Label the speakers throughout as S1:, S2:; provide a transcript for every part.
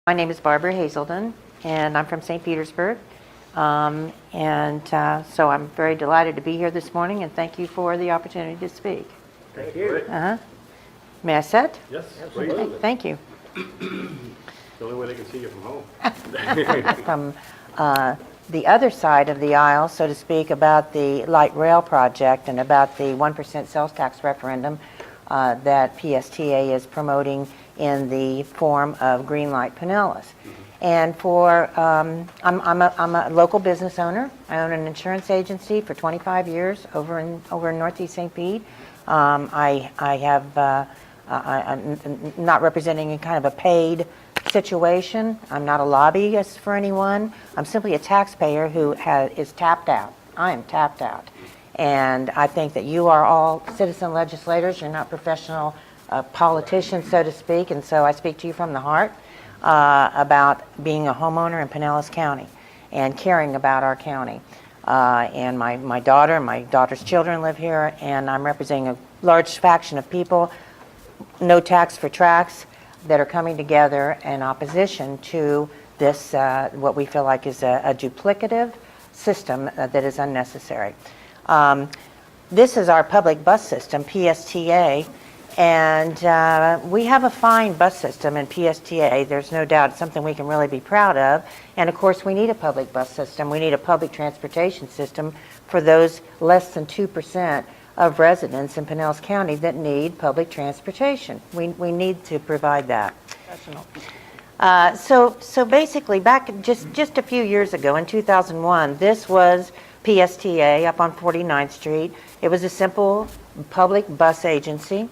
S1: My name is Barbara Hazelden, and I'm from St. Petersburg. So I'm very delighted to be here this morning, and thank you for the opportunity to speak.
S2: Thank you.
S1: May I sit?
S2: Yes,
S1: Okay, thank you.
S2: The only way they can see you from home.
S1: From the other side of the aisle, so to speak, about the light rail project and about the 1% sales tax referendum that PSTA is promoting in the form of Greenlight Pinellas. And I'm a local business owner. I own an insurance agency for 25 years over in Northeast St. Pete. I'm not representing a kind of a paid situation. I'm not a lobbyist for anyone. I'm simply a taxpayer who is tapped out. I am tapped out. And I think that you are all citizen legislators. You're not professional politicians, so to speak. And so I speak to you from the heart about being a homeowner in Pinellas County and caring about our county. And my daughter and my daughter's children live here, and I'm representing a large faction of people, no tax for tracks, that are coming together in opposition to this, what we feel like is a duplicative system that is unnecessary. This is our public bus system, PSTA, and we have a fine bus system in PSTA. There's no doubt it's something we can really be proud of. And of course, we need a public bus system. We need a public transportation system for those less than 2% of residents in Pinellas County that need public transportation. We need to provide that. So basically, back just a few years ago, in 2001, this was PSTA up on 49th Street. It was a simple public bus agency.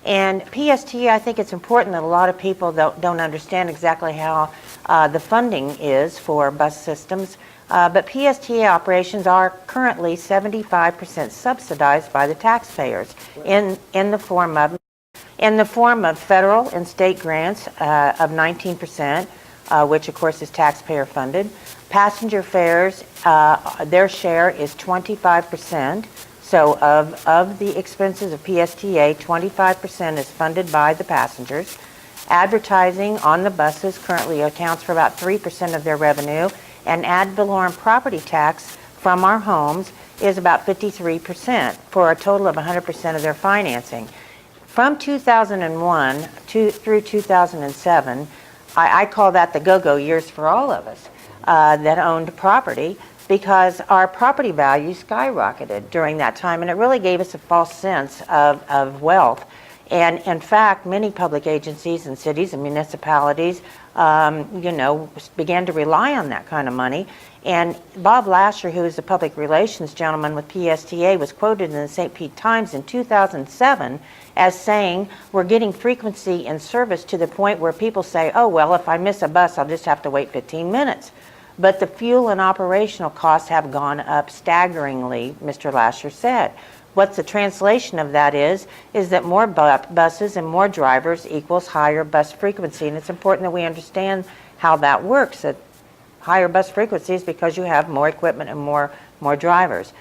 S1: And PSTA, I think it's important that a lot of people don't understand exactly how the funding is for bus systems. But PSTA operations are currently 75% subsidized by the taxpayers in the form of federal and state grants of 19%, which of course is taxpayer funded. Passenger fares, their share is 25%. So of the expenses of PSTA, 25% is funded by the passengers. Advertising on the buses currently accounts for about 3% of their revenue, and ad valorem property tax from our homes is about 53%, for a total of 100% of their financing. From 2001 through 2007, I call that the go-go years for all of us that owned property, because our property values skyrocketed during that time, and it really gave us a false sense of wealth. And in fact, many public agencies and cities and municipalities, began to rely on that kind of money. And Bob Lasher, who is the public relations gentleman with PSTA, was quoted in the St. Pete Times in 2007 as saying, "We're getting frequency in service to the point where people say, oh, well, if I miss a bus, I'll just have to wait 15 minutes. But the fuel and operational costs have gone up staggeringly," Mr. Lasher said. What the translation of that is that more buses and more drivers equals higher bus frequency. And it's important that we understand how that works, that higher bus frequency is because you have more equipment and more drivers.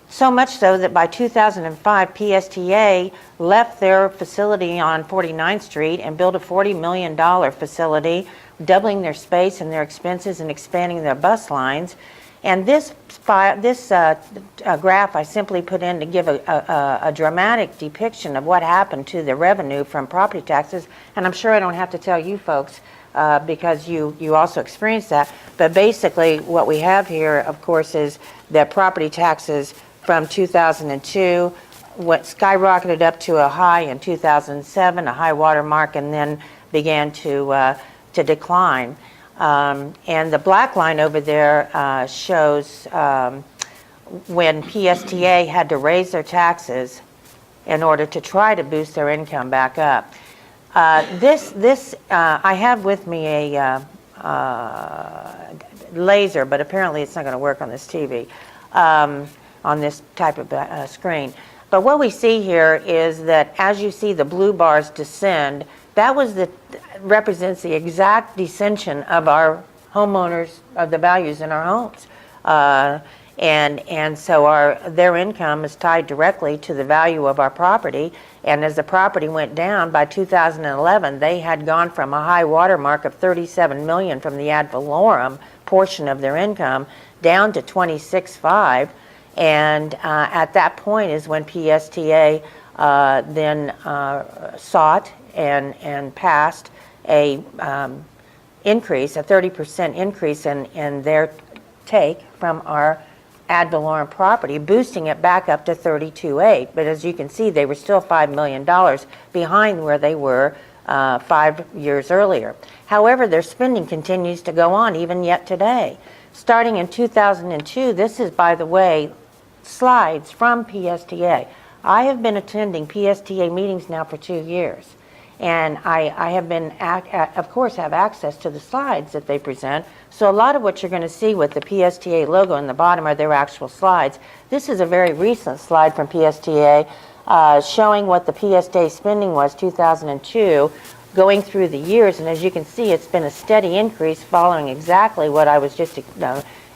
S1: So much so that by 2005, PSTA left their facility on 49th Street and built a $40 million facility, doubling their space and their expenses and expanding their bus lines. And this graph I simply put in to give a dramatic depiction of what happened to the revenue from property taxes. And I'm sure I don't have to tell you folks because you also experienced that. But basically what we have here, of course, is that property taxes from 2002 skyrocketed up to a high in 2007, a high water mark, and then began to decline. And the black line over there shows when PSTA had to raise their taxes in order to try to boost their income back up. I have with me a laser, but apparently it's not going to work on this TV, on this type of screen. But what we see here is that as you see the blue bars descend, that represents the exact descension of our homeowners, of the values in our homes. And so their income is tied directly to the value of our property. And as the property went down by 2011, they had gone from a high water mark of $37 million from the ad valorem portion of their income down to $26.5. And at that point is when PSTA then sought and passed a increase, a 30% increase in their take from our ad valorem property, boosting it back up to 32.8. But as you can see, they were still $5 million behind where they were 5 years earlier. However, their spending continues to go on even yet today. Starting in 2002, this is, by the way, slides from PSTA. I have been attending PSTA meetings now for 2 years. And I have been, of course, have access to the slides that they present. So a lot of what you're going to see with the PSTA logo in the bottom are their actual slides. This is a very recent slide from PSTA showing what the PSTA spending was 2002, going through the years. And as you can see, it's been a steady increase following exactly what I was just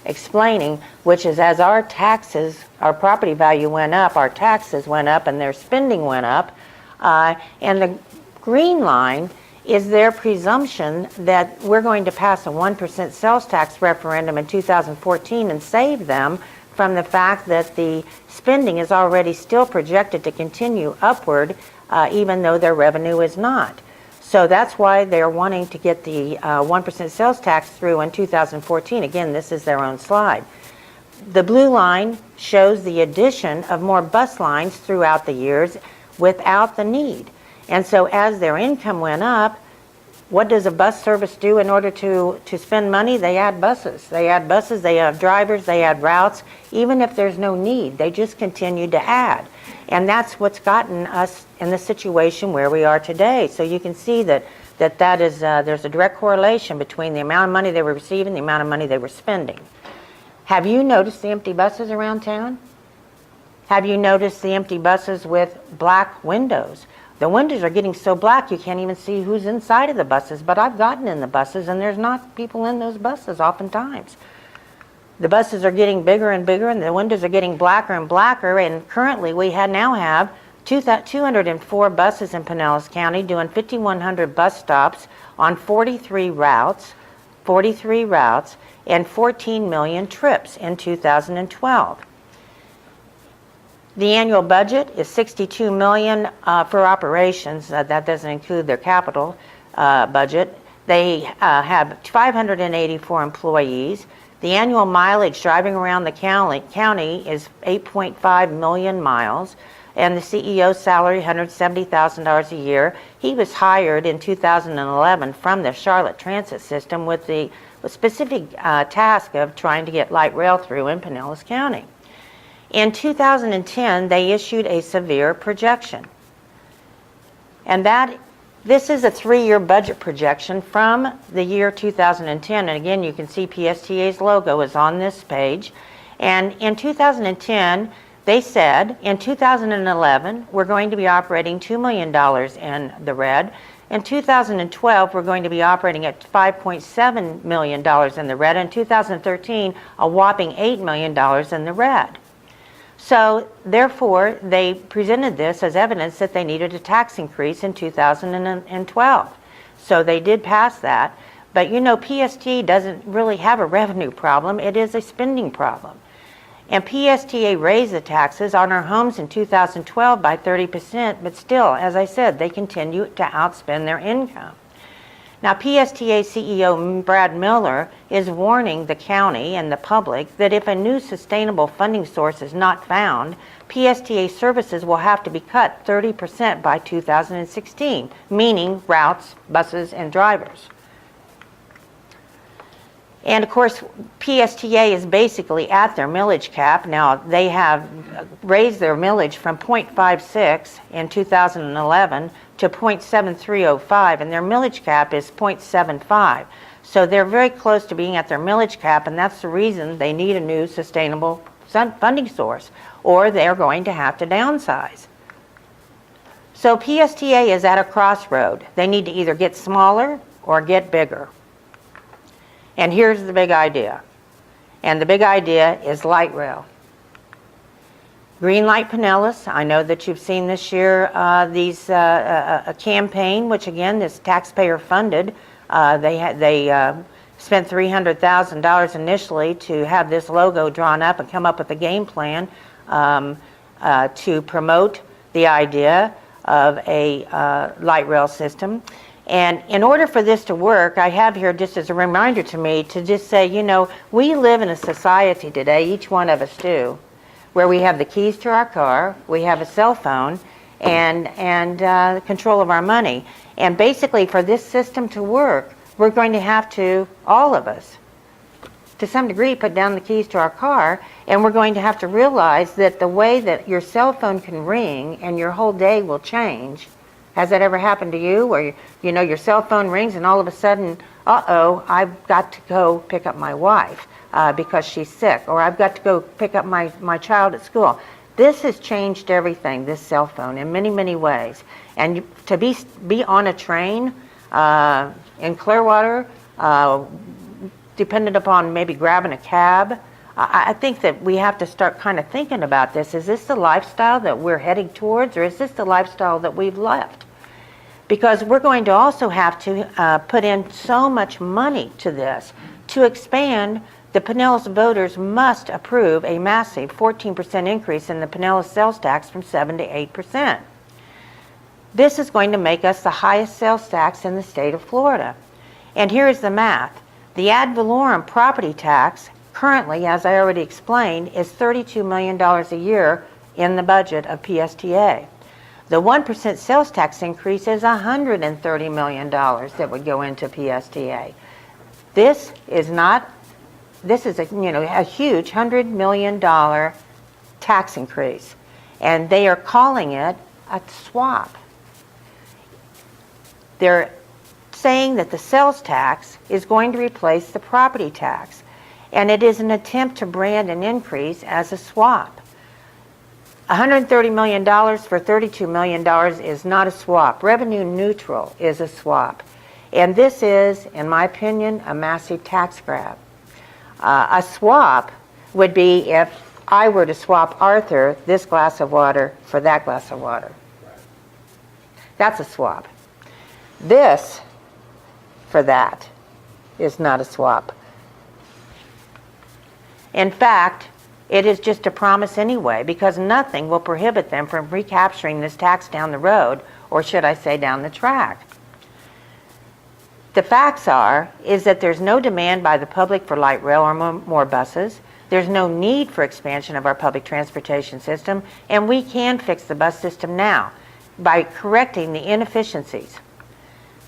S1: explaining, which is as our taxes, our property value went up, our taxes went up, and their spending went up. And the green line is their presumption that we're going to pass a 1% sales tax referendum in 2014 and save them from the fact that the spending is already still projected to continue upward, even though their revenue is not. So that's why they're wanting to get the 1% sales tax through in 2014. Again, this is their own slide. The blue line shows the addition of more bus lines throughout the years without the need. And so as their income went up, what does a bus service do in order to spend money? They add buses. They add buses, they add drivers, they add routes. Even if there's no need, they just continue to add. And that's what's gotten us in the situation where we are today. So you can see that is there's a direct correlation between the amount of money they were receiving and the amount of money they were spending. Have you noticed the empty buses around town? Have you noticed the empty buses with black windows? The windows are getting so black you can't even see who's inside of the buses, but I've gotten in the buses and there's not people in those buses oftentimes. The buses are getting bigger and bigger and the windows are getting blacker and blacker, and currently we now have 204 buses in Pinellas County doing 5,100 bus stops on 43 routes, and 14 million trips in 2012. The annual budget is $62 million for operations. That doesn't include their capital budget. They have 584 employees. The annual mileage driving around the county is 8.5 million miles. And the CEO's salary, $170,000 a year. He was hired in 2011 from the Charlotte Transit System with the specific task of trying to get light rail through in Pinellas County. In 2010, they issued a severe projection. And this is a 3-year budget projection from the year 2010. And again, you can see PSTA's logo is on this page. And in 2010, they said, in 2011, we're going to be operating $2 million in the red. In 2012, we're going to be operating at $5.7 million in the red. In 2013, a whopping $8 million in the red. So, therefore, they presented this as evidence that they needed a tax increase in 2012. So they did pass that. But you know, PST doesn't really have a revenue problem. It is a spending problem. And PSTA raised the taxes on our homes in 2012 by 30%, but still, as I said, they continue to outspend their income. Now, PSTA CEO Brad Miller is warning the county and the public that if a new sustainable funding source is not found, PSTA services will have to be cut 30% by 2016, meaning routes, buses, and drivers. And of course, PSTA is basically at their millage cap. Now, they have raised their millage from 0.56 in 2011 to 0.7305, and their millage cap is 0.75. So they're very close to being at their millage cap, and that's the reason they need a new sustainable funding source, or they're going to have to downsize. So PSTA is at a crossroad. They need to either get smaller or get bigger. And here's the big idea. And the big idea is light rail. Green Light Pinellas, I know that you've seen this year a campaign, which again is taxpayer funded. They spent $300,000 initially to have this logo drawn up and come up with a game plan to promote the idea of a light rail system. And in order for this to work, I have here just as a reminder to me to just say, you know, we live in a society today, each one of us do, where we have the keys to our car, we have a cell phone, and control of our money. And basically for this system to work, we're going to have to, all of us, to some degree, put down the keys to our car, and we're going to have to realize that the way that your cell phone can ring and your whole day will change. Has that ever happened to you, where you know your cell phone rings and all of a sudden, uh-oh, I've got to go pick up my wife because she's sick, or I've got to go pick up my child at school. This has changed everything, this cell phone, in many, many ways. And to be on a train in Clearwater, dependent upon maybe grabbing a cab, I think that we have to start kind of thinking about this. Is this the lifestyle that we're heading towards, or is this the lifestyle that we've left? Because we're going to also have to put in so much money to this. To expand, the Pinellas voters must approve a massive 14% increase in the Pinellas sales tax from 7 to 8%. This is going to make us the highest sales tax in the state of Florida. And here's the math. The ad valorem property tax currently, as I already explained, is $32 million a year in the budget of PSTA. The 1% sales tax increase is $130 million that would go into PSTA. This is a huge $100 million tax increase, and they are calling it a swap. They're saying that the sales tax is going to replace the property tax, and it is an attempt to brand an increase as a swap. $130 million for $32 million is not a swap. Revenue neutral is a swap. And this is, in my opinion, a massive tax grab. A swap would be if I were to swap Arthur this glass of water for that glass of water. That's a swap. This for that is not a swap. In fact, it is just a promise anyway, because nothing will prohibit them from recapturing this tax down the road, or should I say down the track. The facts is that there's no demand by the public for light rail or more buses. There's no need for expansion of our public transportation system, and we can fix the bus system now by correcting the inefficiencies.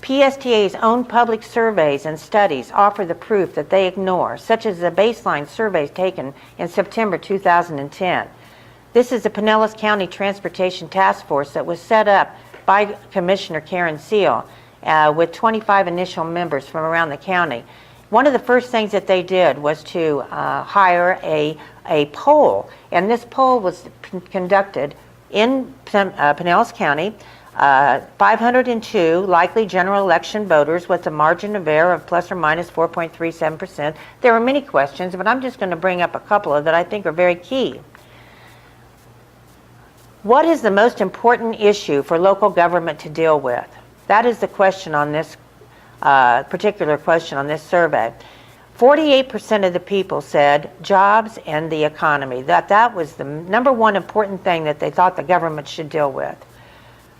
S1: PSTA's own public surveys and studies offer the proof that they ignore, such as the baseline surveys taken in September 2010. This is the Pinellas County Transportation Task Force that was set up by Commissioner Karen Seal with 25 initial members from around the county. One of the first things that they did was to hire a poll, and this poll was conducted in Pinellas County. 502 likely general election voters with a margin of error of plus or minus 4.37%. There were many questions, but I'm just going to bring up a couple of that I think are very key. What is the most important issue for local government to deal with? That is the question on this particular question on this survey. 48% of the people said jobs and the economy. That was the number one important thing that they thought the government should deal with.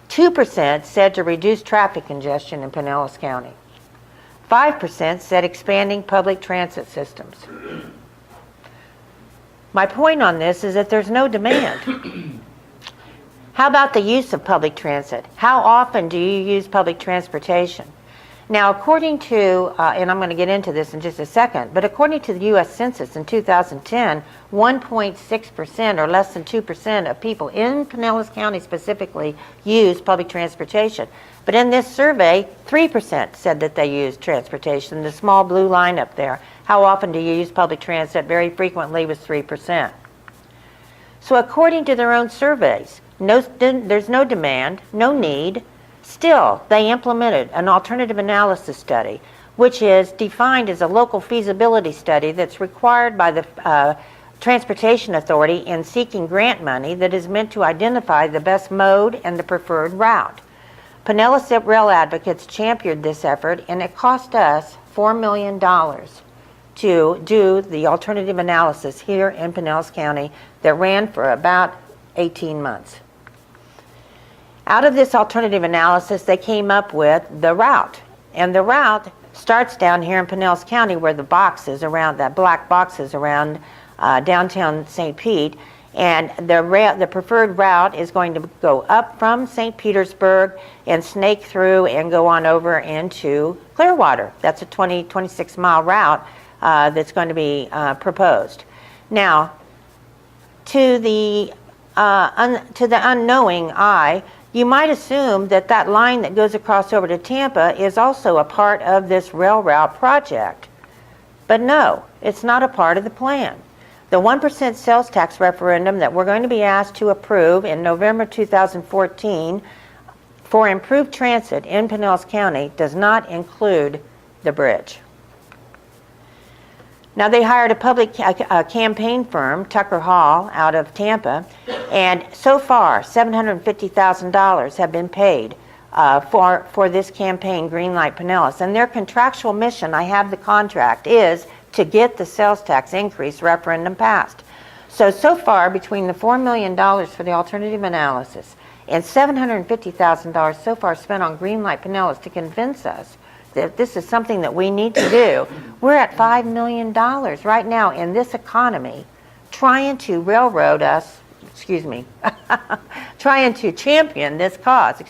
S1: 2% said to reduce traffic congestion in Pinellas County. 5% said expanding public transit systems. My point on this is that there's no demand. How about the use of public transit? How often do you use public transportation? Now, according to, and I'm going to get into this in just a second, but according to the U.S. Census in 2010, 1.6% or less than 2% of people in Pinellas County specifically use public transportation. But in this survey, 3% said that they use transportation, the small blue line up there. How often do you use public transit? Very frequently was 3%. So according to their own surveys, there's no demand, no need. Still, they implemented an alternative analysis study which is defined as a local feasibility study that's required by the Transportation Authority in seeking grant money that is meant to identify the best mode and the preferred route. Pinellas Rail Advocates championed this effort, and it cost us $4 million to do the alternative analysis here in Pinellas County that ran for about 18 months. Out of this alternative analysis, they came up with the route. And the route starts down here in Pinellas County where the boxes around, that black boxes around downtown St. Pete. And the preferred route is going to go up from St. Petersburg and snake through and go on over into Clearwater. That's a 26-mile route that's going to be proposed. Now, to the unknowing eye, you might assume that that line that goes across over to Tampa is also a part of this rail route project. But no, it's not a part of the plan. The 1% sales tax referendum that we're going to be asked to approve in November 2014 for improved transit in Pinellas County does not include the bridge. Now, they hired a public campaign firm, Tucker Hall, out of Tampa, and so far $750,000 have been paid for this campaign, Greenlight Pinellas. And their contractual mission, I have the contract, is to get the sales tax increase referendum passed. So far, between the $4 million for the alternative analysis and $750,000 so far spent on Greenlight Pinellas to convince us that this is something that we need to do, we're at $5 million right now in this economy trying to railroad us, trying to champion this cause,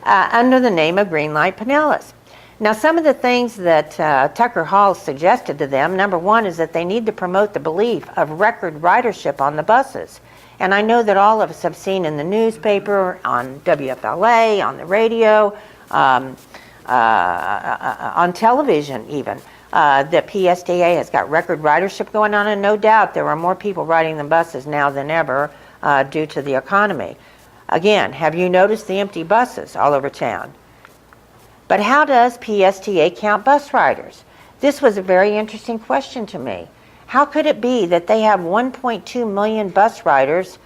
S1: under the name of Greenlight Pinellas. Now, some of the things that Tucker Hall suggested to them, number one, is that they need to promote the belief of record ridership on the buses. And I know that all of us have seen in the newspaper, on WFLA, on the radio, on television even, that PSTA has got record ridership going on, and no doubt there are more people riding the buses now than ever due to the economy. Again, have you noticed the empty buses all over town? But how does PSTA count bus riders? This was a very interesting question to me. How could it be that they have 1.2 million bus riders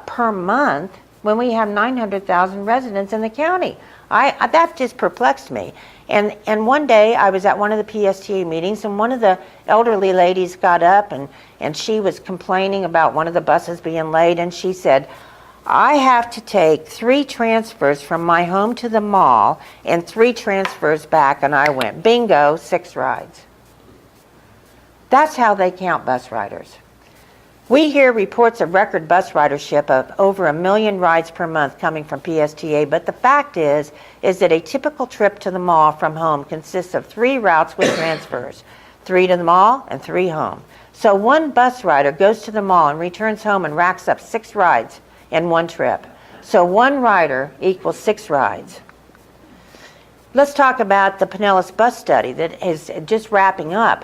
S1: per month when we have 900,000 residents in the county? That just perplexed me. And one day I was at one of the PSTA meetings, and one of the elderly ladies got up and she was complaining about one of the buses being late, and she said, I have to take 3 transfers from my home to the mall and 3 transfers back, and I went, bingo, 6 rides. That's how they count bus riders. We hear reports of record bus ridership of over 1 million rides per month coming from PSTA, but the fact is that a typical trip to the mall from home consists of 3 routes with transfers, 3 to the mall and 3 home. So one bus rider goes to the mall and returns home and racks up 6 rides in one trip. So one rider equals 6 rides. Let's talk about the Pinellas bus study that is just wrapping up.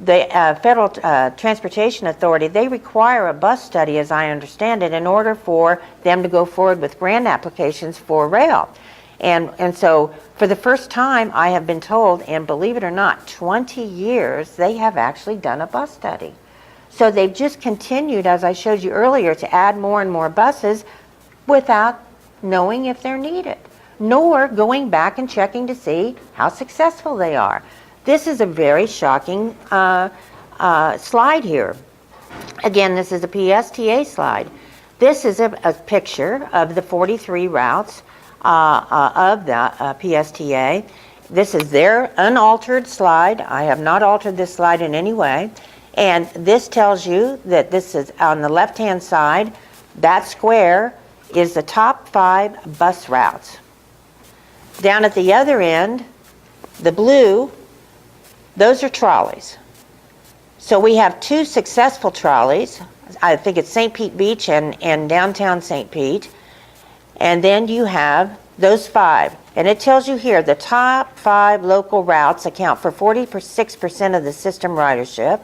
S1: The Federal Transportation Authority, they require a bus study, as I understand it, in order for them to go forward with grant applications for rail. And so for the first time, I have been told, and believe it or not, 20 years, they have actually done a bus study. So they've just continued, as I showed you earlier, to add more and more buses without knowing if they're needed, nor going back and checking to see how successful they are. This is a very shocking slide here. Again, this is a PSTA slide. This is a picture of the 43 routes of the PSTA. This is their unaltered slide. I have not altered this slide in any way. And this tells you that this is on the left-hand side. That square is the top 5 bus routes. Down at the other end, the blue, those are trolleys. So we have 2 successful trolleys. I think it's St. Pete Beach and downtown St. Pete. And then you have those 5. And it tells you here the top 5 local routes account for 46% of the system ridership.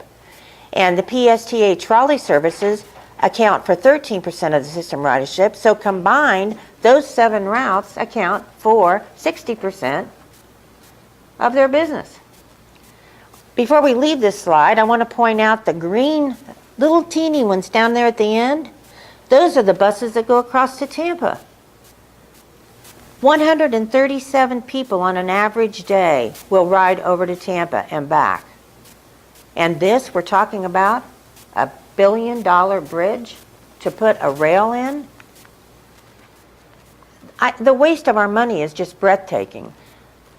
S1: And the PSTA trolley services account for 13% of the system ridership. So combined, those 7 routes account for 60% of their business. Before we leave this slide, I want to point out the green little teeny ones down there at the end. Those are the buses that go across to Tampa. 137 people on an average day will ride over to Tampa and back. And this, we're talking about a $1 billion bridge to put a rail in. The waste of our money is just breathtaking.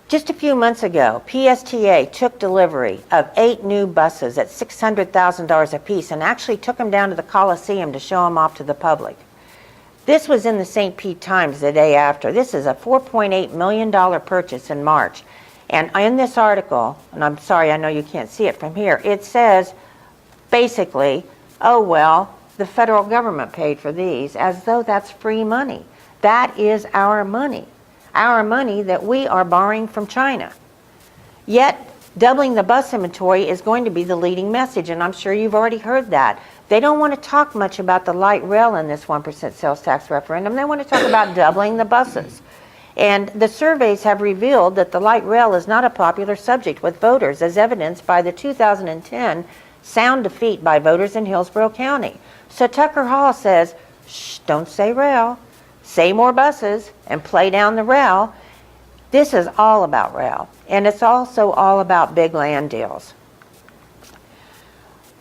S1: Just a few months ago, PSTA took delivery of 8 new buses at $600,000 apiece and actually took them down to the Coliseum to show them off to the public. This was in the St. Pete Times the day after. This is a $4.8 million purchase in March. And in this article, and I'm sorry, I know you can't see it from here, it says basically, oh well, the federal government paid for these, as though that's free money. That is our money that we are borrowing from China. Yet, doubling the bus inventory is going to be the leading message, and I'm sure you've already heard that. They don't want to talk much about the light rail in this 1% sales tax referendum. They want to talk about doubling the buses. And the surveys have revealed that the light rail is not a popular subject with voters, as evidenced by the 2010 sound defeat by voters in Hillsborough County. So Tucker Hall says, shh, don't say rail. Say more buses and play down the rail. This is all about rail, and it's also all about big land deals.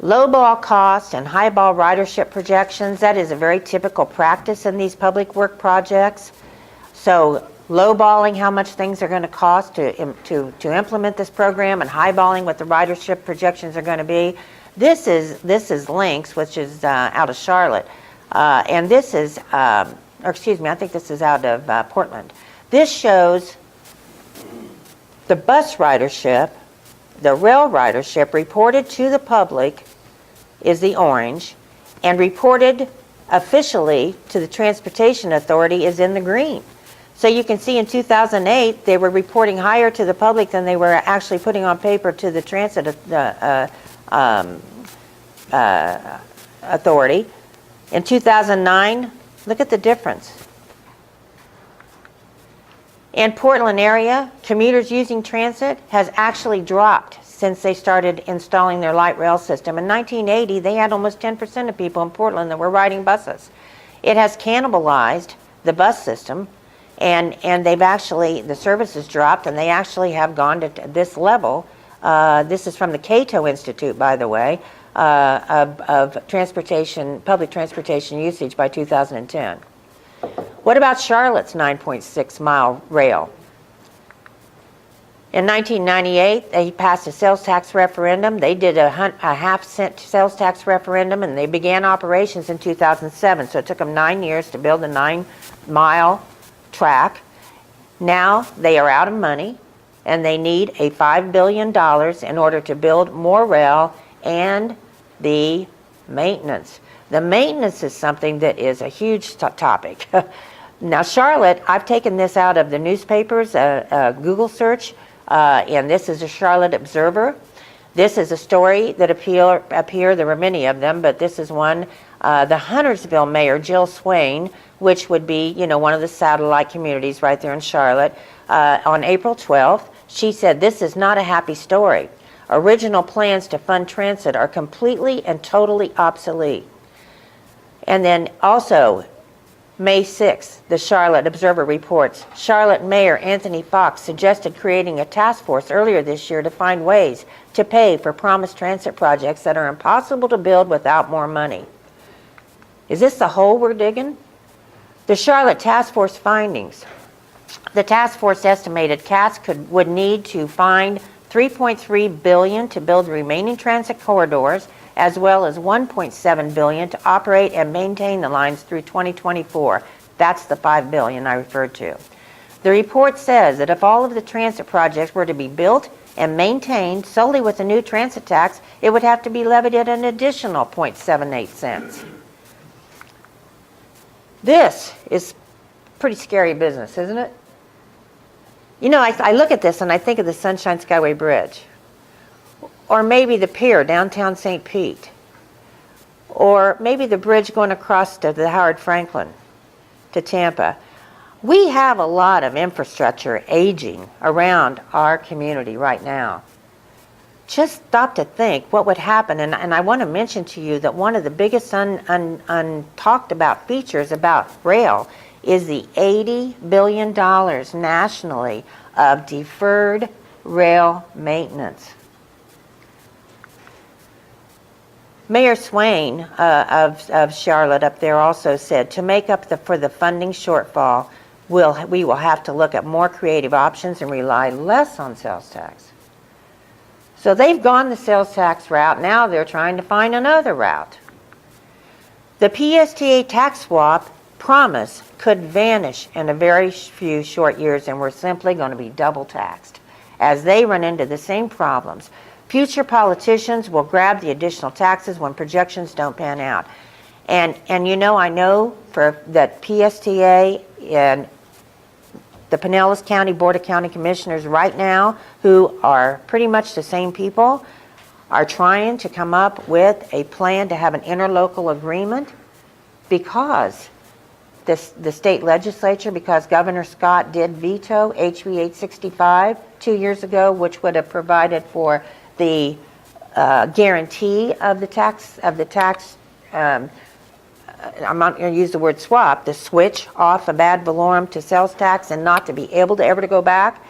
S1: Low-ball cost and high-ball ridership projections, that is a very typical practice in these public work projects. So low-balling how much things are going to cost to implement this program, and high-balling what the ridership projections are going to be. This is Lynx, which is out of Charlotte, and this is, or excuse me, I think this is out of Portland. This shows the bus ridership, the rail ridership reported to the public is the orange, and reported officially to the Transportation Authority is in the green. So you can see in 2008, they were reporting higher to the public than they were actually putting on paper to the Transit Authority. In 2009, look at the difference. In Portland area, commuters using transit has actually dropped since they started installing their light rail system. In 1980, they had almost 10% of people in Portland that were riding buses. It has cannibalized the bus system, and they've actually, the service has dropped, and they actually have gone to this level. This is from the Cato Institute, by the way, of transportation, public transportation usage by 2010. What about Charlotte's 9.6 mile rail? In 1998, they passed a sales tax referendum. They did a half-cent sales tax referendum, and they began operations in 2007. So it took them 9 years to build a 9-mile track. Now they are out of money, and they need a $5 billion in order to build more rail and the maintenance. The maintenance is something that is a huge topic. Now Charlotte, I've taken this out of the newspapers, Google search, and this is a Charlotte Observer. This is a story that appear, there were many of them, but this is one. The Huntersville mayor, Jill Swain, which would be, one of the satellite communities right there in Charlotte, on April 12th, she said, "This is not a happy story. Original plans to fund transit are completely and totally obsolete." And then also, May 6th, the Charlotte Observer reports, Charlotte Mayor Anthony Fox suggested creating a task force earlier this year to find ways to pay for promised transit projects that are impossible to build without more money. Is this the hole we're digging? The Charlotte Task Force findings. The task force estimated CATS would need to find $3.3 billion to build the remaining transit corridors, as well as $1.7 billion to operate and maintain the lines through 2024. That's the $5 billion I referred to. The report says that if all of the transit projects were to be built and maintained solely with the new transit tax, it would have to be levied at an additional 0.78 cents. This is pretty scary business, isn't it? I look at this and I think of the Sunshine Skyway Bridge. Or maybe the pier downtown St. Pete. Or maybe the bridge going across to the Howard Franklin to Tampa. We have a lot of infrastructure aging around our community right now. Just stop to think what would happen, and I want to mention to you that one of the biggest untalked about features about rail is the $80 billion nationally of deferred rail maintenance. Mayor Swain of Charlotte up there also said, to make up for the funding shortfall, we will have to look at more creative options and rely less on sales tax. So they've gone the sales tax route. Now they're trying to find another route. The PSTA tax swap promise could vanish in a very few short years, and we're simply going to be double taxed as they run into the same problems. Future politicians will grab the additional taxes when projections don't pan out. And you know, I know that PSTA and the Pinellas County Board of County Commissioners right now, who are pretty much the same people, are trying to come up with a plan to have an interlocal agreement because the state legislature, because Governor Scott did veto HB 865 2 years ago, which would have provided for the guarantee of the tax, I'm not going to use the word swap, the switch off of ad valorem to sales tax and not to be able to ever to go back.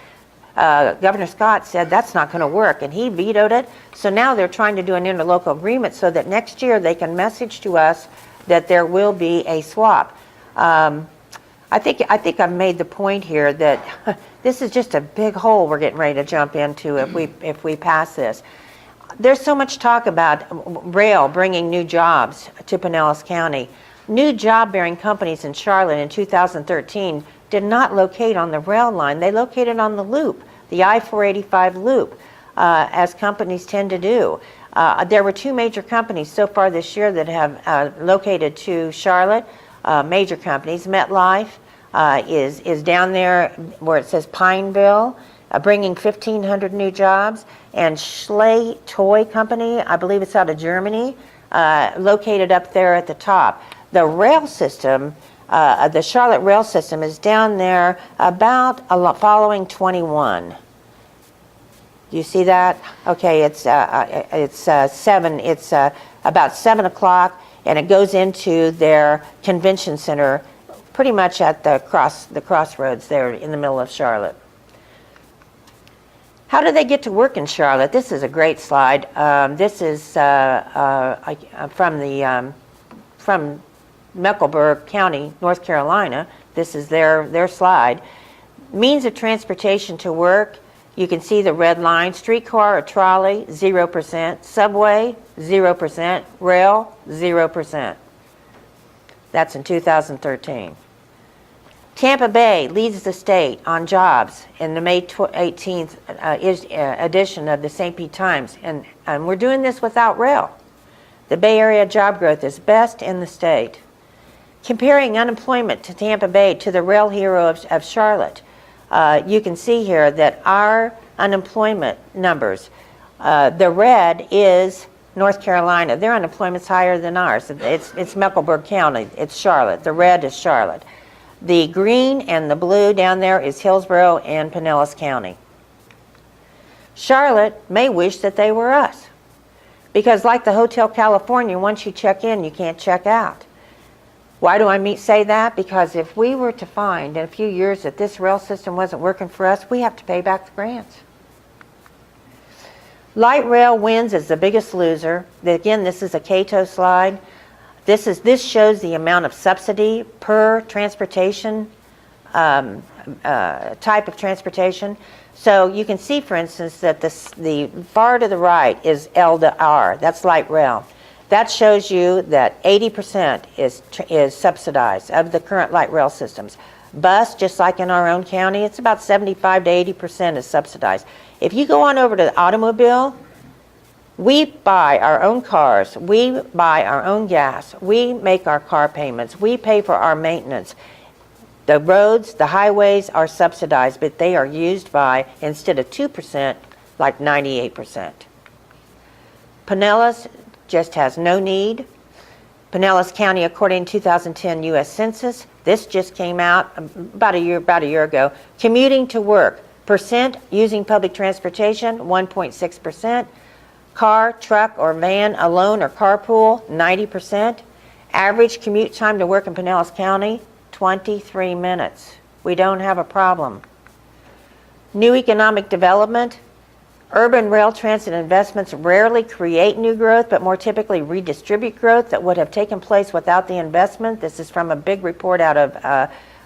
S1: Governor Scott said that's not going to work, and he vetoed it. So now they're trying to do an interlocal agreement so that next year they can message to us that there will be a swap. I think I've made the point here that this is just a big hole we're getting ready to jump into if we pass this. There's so much talk about rail bringing new jobs to Pinellas County. New job-bearing companies in Charlotte in 2013 did not locate on the rail line. They located on the loop, the I-485 loop, as companies tend to do. There were two major companies so far this year that have located to Charlotte, major companies. MetLife is down there where it says Pineville, bringing 1,500 new jobs, and Schley Toy Company, I believe it's out of Germany, located up there at the top. The rail system, the Charlotte rail system, is down there about following 21. Do you see that? Okay, it's about 7 o'clock, and it goes into their convention center, pretty much at the crossroads there in the middle of Charlotte. How do they get to work in Charlotte? This is a great slide. This is from Mecklenburg County, North Carolina. This is their slide. Means of transportation to work. You can see the red line. Streetcar or trolley, 0%. Subway, 0%. Rail, 0%. That's in 2013. Tampa Bay leads the state on jobs in the May 18th edition of the St. Pete Times, and we're doing this without rail. The Bay Area job growth is best in the state. Comparing unemployment to Tampa Bay to the rail hero of Charlotte, you can see here that our unemployment numbers, the red is North Carolina. Their unemployment's higher than ours. It's Mecklenburg County. It's Charlotte. The red is Charlotte. The green and the blue down there is Hillsborough and Pinellas County. Charlotte may wish that they were us, because like the Hotel California, once you check in, you can't check out. Why do I say that? Because if we were to find in a few years that this rail system wasn't working for us, we have to pay back the grants. Light rail wins as the biggest loser. Again, this is a Cato slide. This shows the amount of subsidy per transportation type of transportation. So you can see, for instance, that the far to the right is L to R. That's light rail. That shows you that 80% is subsidized of the current light rail systems. Bus, just like in our own county, it's about 75 to 80% is subsidized. If you go on over to the automobile, we buy our own cars, we buy our own gas, we make our car payments, we pay for our maintenance. The roads, the highways are subsidized, but they are used by, instead of 2%, like 98%. Pinellas just has no need. Pinellas County, according to 2010 U.S. Census, this just came out about a year ago. Commuting to work, percent using public transportation, 1.6%. Car, truck, or van alone or carpool, 90%. Average commute time to work in Pinellas County, 23 minutes. We don't have a problem. New economic development. Urban rail transit investments rarely create new growth, but more typically redistribute growth that would have taken place without the investment. This is from a big report out of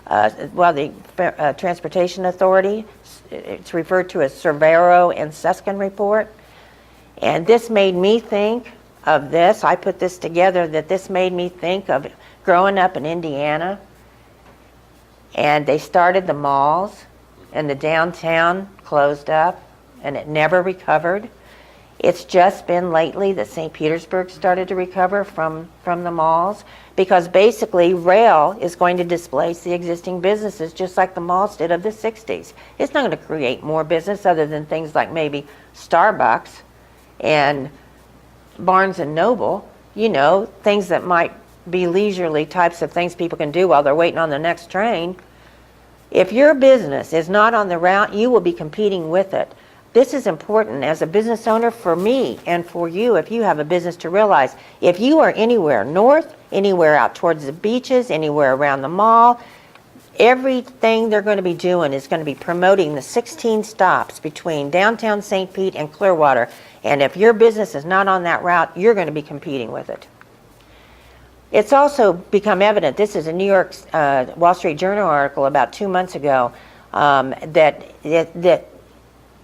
S1: the Transportation Authority. It's referred to as Cervero and Susskind report. And this made me think of this. I put this together, that this made me think of growing up in Indiana. And they started the malls, and the downtown closed up, and it never recovered. It's just been lately that St. Petersburg started to recover from the malls, because basically rail is going to displace the existing businesses just like the malls did of the 60s. It's not going to create more business other than things like maybe Starbucks and Barnes and Noble, you know, things that might be leisurely types of things people can do while they're waiting on the next train. If your business is not on the route, you will be competing with it. This is important as a business owner for me and for you if you have a business, to realize if you are anywhere north, anywhere out towards the beaches, anywhere around the mall, everything they're going to be doing is going to be promoting the 16 stops between downtown St. Pete and Clearwater. And if your business is not on that route, you're going to be competing with it. It's also become evident, this is a New York Wall Street Journal article about 2 months ago, that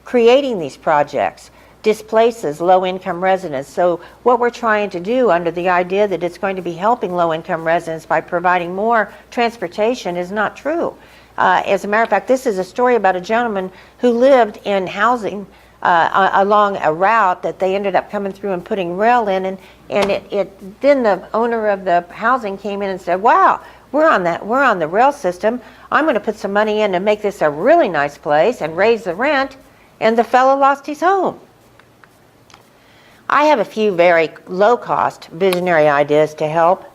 S1: creating these projects displaces low-income residents. So what we're trying to do under the idea that it's going to be helping low-income residents by providing more transportation is not true. As a matter of fact, this is a story about a gentleman who lived in housing along a route that they ended up coming through and putting rail in, and then the owner of the housing came in and said, wow, we're on the rail system. I'm going to put some money in to make this a really nice place and raise the rent. And the fellow lost his home. I have a few very low-cost visionary ideas to help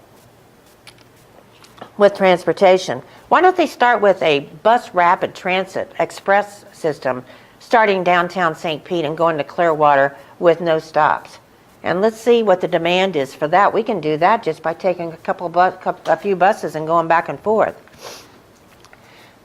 S1: with transportation. Why don't they start with a bus rapid transit express system starting downtown St. Pete and going to Clearwater with no stops? And let's see what the demand is for that. We can do that just by taking a few buses and going back and forth.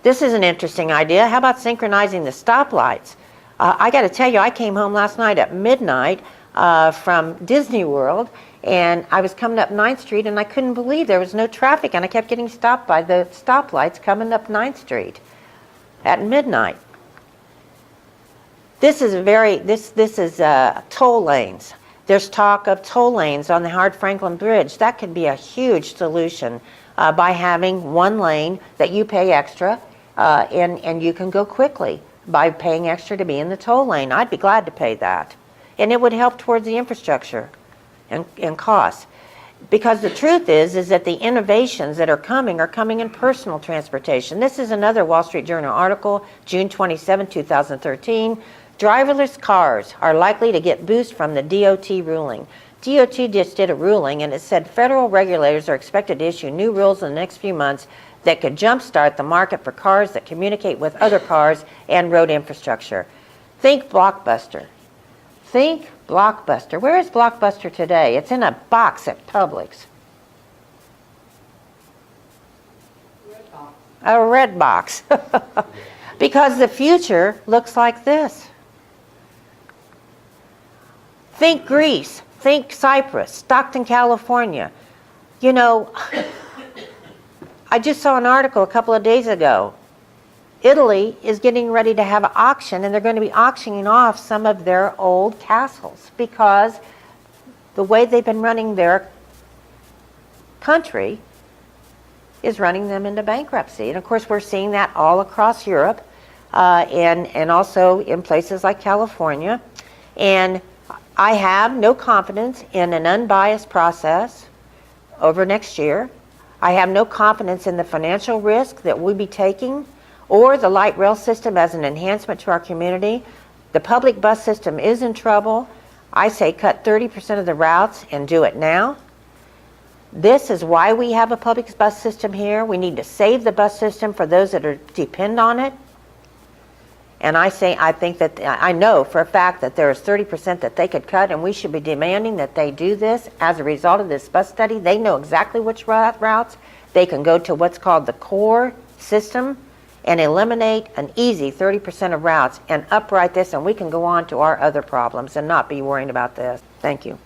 S1: This is an interesting idea. How about synchronizing the stoplights? I got to tell you, I came home last night at midnight from Disney World, and I was coming up 9th Street, and I couldn't believe there was no traffic, and I kept getting stopped by the stoplights coming up 9th Street at midnight. This is toll lanes. There's talk of toll lanes on the Hart-Franklin Bridge. That could be a huge solution by having one lane that you pay extra, and you can go quickly by paying extra to be in the toll lane. I'd be glad to pay that. And it would help towards the infrastructure and costs. Because the truth is that the innovations that are coming in personal transportation. This is another Wall Street Journal article, June 27, 2013. Driverless cars are likely to get boost from the DOT ruling. DOT just did a ruling, and it said federal regulators are expected to issue new rules in the next few months that could jumpstart the market for cars that communicate with other cars and road infrastructure. Think Blockbuster. Think Blockbuster. Where is Blockbuster today? It's in a box at Publix.
S3: Red box.
S1: A red box. Because the future looks like this. Think Greece. Think Cyprus, Stockton, California. You know, I just saw an article a couple of days ago. Italy is getting ready to have an auction, and they're going to be auctioning off some of their old castles because the way they've been running their country is running them into bankruptcy. And of course, we're seeing that all across Europe and also in places like California. And I have no confidence in an unbiased process over next year. I have no confidence in the financial risk that we'll be taking or the light rail system as an enhancement to our community. The public bus system is in trouble. I say cut 30% of the routes and do it now. This is why we have a public bus system here. We need to save the bus system for those that are depend on it. And I think that, I know for a fact that there is 30% that they could cut, and we should be demanding that they do this as a result of this bus study. They know exactly which routes. They can go to what's called the core system and eliminate an easy 30% of routes and upright this, and we can go on to our other problems and not be worrying about this. Thank you.